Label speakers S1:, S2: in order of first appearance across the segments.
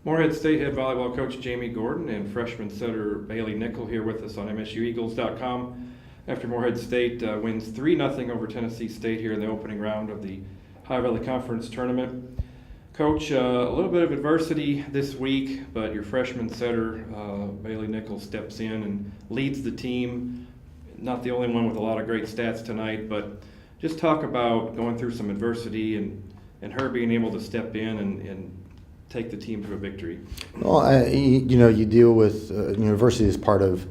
S1: Morehead State head volleyball coach Jaime Gordon and freshman setter Bailey Nichol here with us on MSUEagles.com after Morehead State wins 3-0 over Tennessee State here in the opening round of the High Valley Conference Tournament. Coach, a little bit of adversity this week, but your freshman setter Bailey Nichol steps in and leads the team. Not the only one with a lot of great stats tonight, but just talk about going through some adversity and her being able to step in and take the team to a victory.
S2: Well, you deal with adversity as part of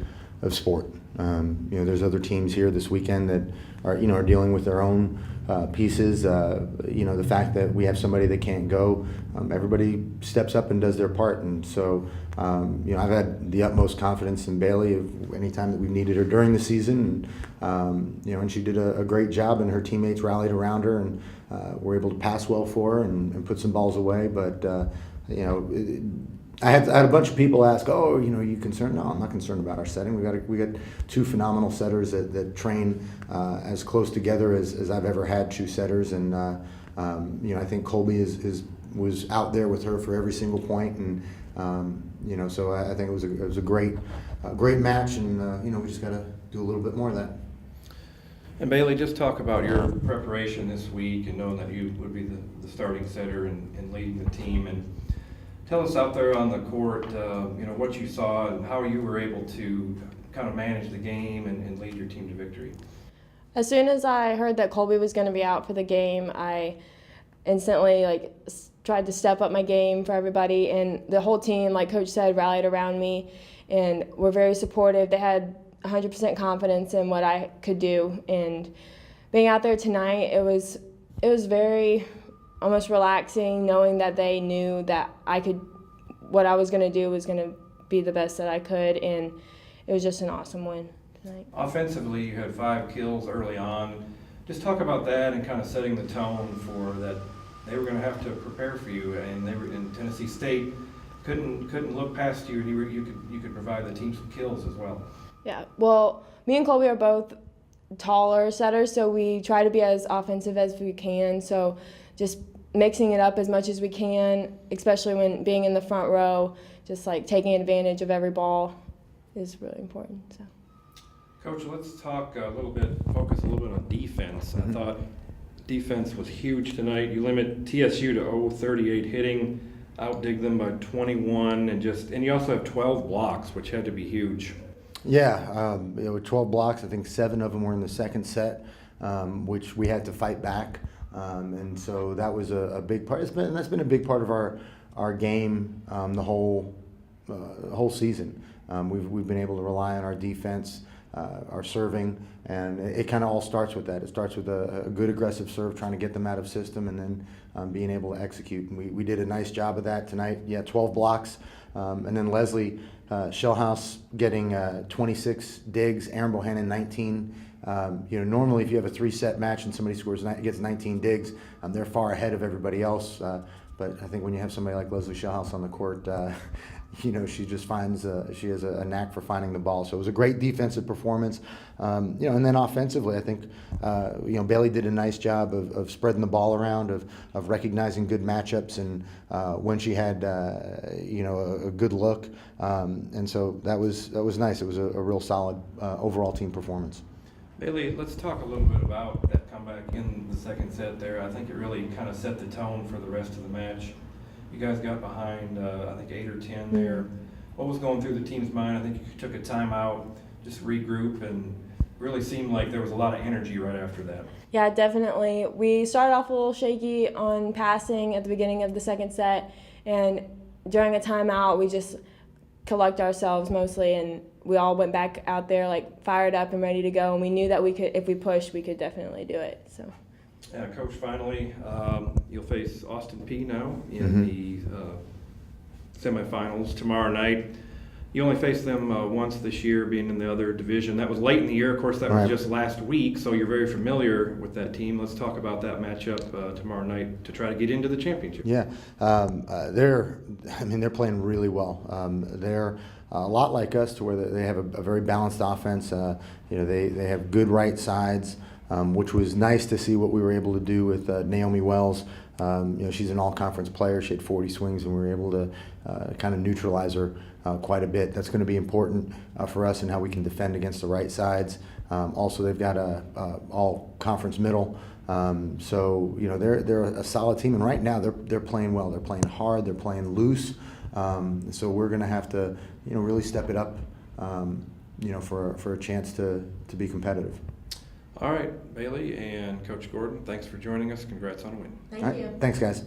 S2: sport. There's other teams here this weekend that are dealing with their own pieces. The fact that we have somebody that can't go, everybody steps up and does their part, and so I've had the utmost confidence in Bailey of any time that we've needed her during the season, and she did a great job, and her teammates rallied around her and were able to pass well for her and put some balls away, but. I had a bunch of people ask, are you concerned? No, I'm not concerned about our setting. We got two phenomenal setters that train as close together as I've ever had two setters, and I think Colby was out there with her for every single point, and so I think it was a great match, and we just got to do a little bit more of that.
S1: And Bailey, just talk about your preparation this week and knowing that you would be the starting setter and leading the team, and tell us out there on the court, what you saw and how you were able to kind of manage the game and lead your team to victory.
S3: As soon as I heard that Colby was going to be out for the game, I instantly tried to step up my game for everybody, and the whole team, like Coach said, rallied around me and were very supportive. They had 100% confidence in what I could do, and being out there tonight, it was very almost relaxing, knowing that they knew that what I was going to do was going to be the best that I could, and it was just an awesome win tonight.
S1: Offensively, you had 5 kills early on. Just talk about that and kind of setting the tone for that. They were going to have to prepare for you, and they were in Tennessee State. Couldn't look past you, and you could provide the team some kills as well. Yeah,
S3: well, me and Colby are both taller setters, so we try to be as offensive as we can. So just mixing it up as much as we can, especially when being in the front row, just taking advantage of every ball is really important. So,
S1: Coach, let's talk focus a little bit on defense. Mm-hmm. I thought defense was huge tonight. You limit TSU to 0-38 hitting, outdig them by 21, and you also have 12 blocks, which had to be huge.
S2: Yeah, with 12 blocks, I think 7 of them were in the second set, which we had to fight back. And so that was a big part. That's been a big part of our game the whole season. We've been able to rely on our defense, our serving, and it kind of all starts with that. It starts with a good aggressive serve, trying to get them out of system, and then being able to execute. And we did a nice job of that tonight. Yeah, 12 blocks, and then Leslie Shellhouse getting 26 digs, Aaron Bohannon 19. Normally if you have a 3-set match and somebody gets 19 digs, they're far ahead of everybody else. But I think when you have somebody like Leslie Shellhouse on the court, she just finds she has a knack for finding the ball. So it was a great defensive performance. And then offensively, I think Bailey did a nice job of spreading the ball around, of recognizing good matchups, and when she had a good look, and so that was nice. It was a real solid overall team performance.
S1: Bailey, let's talk a little bit about that comeback in the second set there. I think it really kind of set the tone for the rest of the match. You guys got behind, I think 8 or 10 there. What was going through the team's mind? I think you took a timeout, just regroup, and really seemed like there was a lot of energy right after that.
S3: Yeah, definitely. We started off a little shaky on passing at the beginning of the second set, and during a timeout, we just collect ourselves mostly, and we all went back out there fired up and ready to go, and we knew that if we pushed, we could definitely do it. So.
S1: Yeah, Coach, finally, you'll face Austin Peay now in the semifinals tomorrow night. You only faced them once this year, being in the other division. That was late in the year. Of course, that was just last week, so you're very familiar with that team. Let's talk about that matchup tomorrow night to try to get into the championship.
S2: Yeah, they're playing really well. They're a lot like us, to where they have a very balanced offense. They have good right sides. which was nice to see what we were able to do with Naomi Wells. She's an all-conference player. She had 40 swings, and we were able to kind of neutralize her quite a bit. That's going to be important for us in how we can defend against the right sides. Also, they've got a all-conference middle. So they're a solid team, and right now they're playing well. They're playing hard. They're playing loose. So we're going to have to really step it up, for a chance to be competitive.
S1: All right, Bailey and Coach Gordon, thanks for joining us. Congrats on a win.
S3: Thank you.
S2: Thanks, guys.